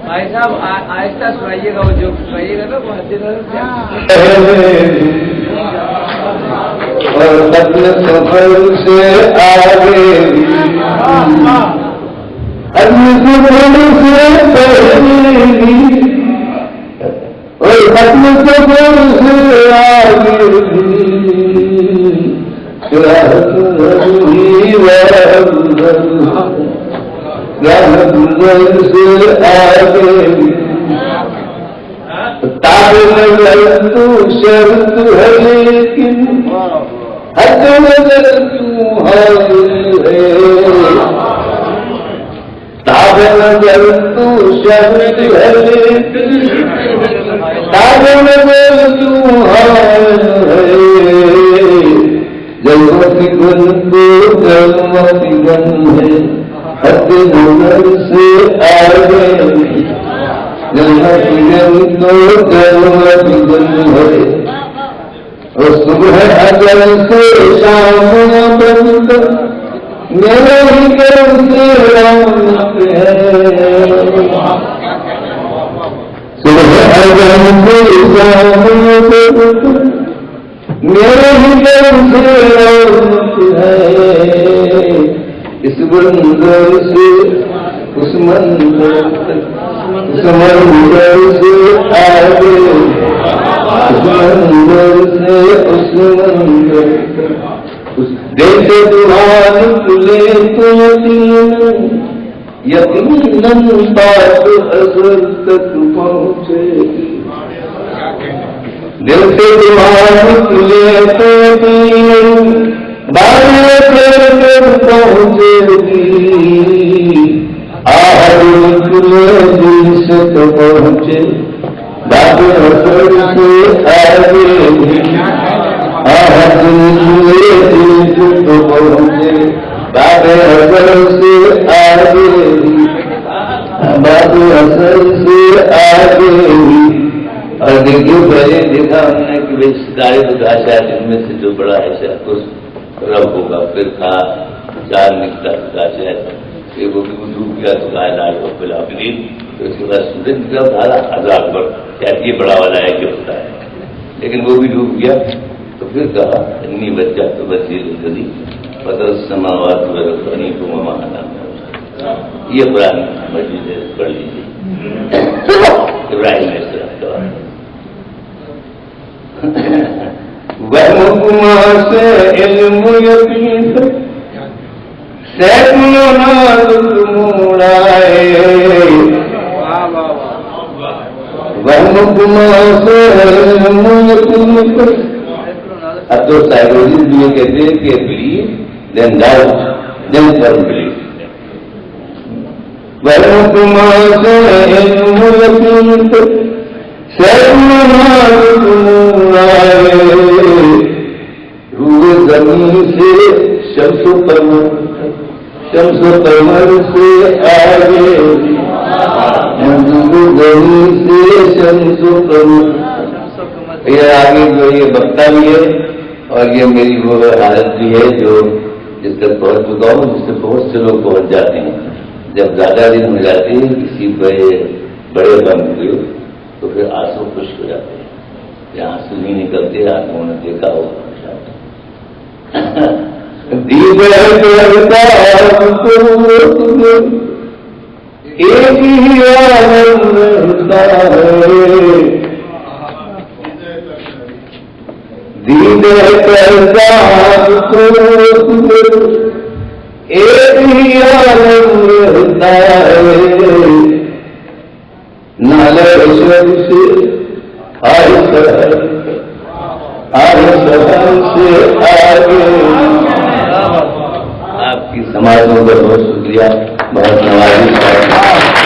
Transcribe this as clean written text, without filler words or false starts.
بھائی صاحب آہستہ سنائیے گا، وہ جو سنائیے گا نا وہ حد نظر سے اور قتل سفر سے آگے اور قتل سفر سے آگے نظر تو شرط ہے لیکن حد نظر تو حاضر ہے، تاب نظر تو شرط ہے لیکن تاب نظر تو حاضر ہے، جلوت گن تو جلوت گن ہے، حد نظر سے آگے جلوت گن تو جلوت گن ہے، اور صبح اجل سے شام بند میرے ہی گھر سے رونق ہے، صبح اجل سے شام بند میرے ہی گھر سے رونق ہے، اس منظر سے اس منظر اس منظر سے آگے، اس منظر سے اس منظر دیکھے دعان کلے تو یقیناً بات اثر تک پہنچے گی، دل سے دعان کلے تو بات اثر تک پہنچے گی، آہ کلے دل سے تو پہنچے بات اثر سے آگے، آہ کلے دل سے تو پہنچے بات اثر سے آگے، بات اثر سے آگے۔ اور دیکھیے پہلے دیکھا ہم نے کہ بھائی ستارے تو شاید ان میں سے جو بڑا ہے شاید اس رب ہوگا، پھر تھا چار نکلا شاید کہ وہ بھی ڈوب گیا تو کائنات کو پھیلا بلین، تو اس کے بعد سورج نکلا بھارا ہزار پر شاید یہ بڑا والا ہے کہ ہوتا ہے، لیکن وہ بھی ڈوب گیا، تو پھر کہا انی بچہ تو بچی لگی پتہ سماوات ورفانی کو ممانا، یہ قرآن مجید ہے، پڑھ لیجیے ابراہیم علیہ السلام کا وحکما سے علم یقین سیکلوں ناز موڑائے، وحکما سے علم یقین۔ اب تو سائیکولوجسٹ بھی یہ کہتے ہیں کہ بلیو دین ڈاؤٹ دین فرم بلیو، وحکما سے علم یقین سیکلوں ناز موڑائے، روح زمین سے شمس و قمر، شمس و قمر سے آگے، روح زمین سے شمس و قمر، یہ آگے جو یہ بکتا بھی ہے اور یہ میری وہ حالت بھی ہے جو جس تک پہنچ چکا ہوں، جس سے بہت سے لوگ پہنچ جاتے ہیں۔ جب زیادہ دن ہو جاتے ہیں کسی بڑے غم ہوئے تو پھر آنسو خشک ہو جاتے ہیں، یا آنسو نہیں نکلتے، آنکھوں نے دیکھا ہو ایک ہی عالم رہتا ہے، دید کرتا ایک ہی عالم رہتا ہے، نالے شہر سے ہر شہر سے آگے۔ آپ کی سماجوں کا بہت شکریہ۔ بہت نوازش ہے.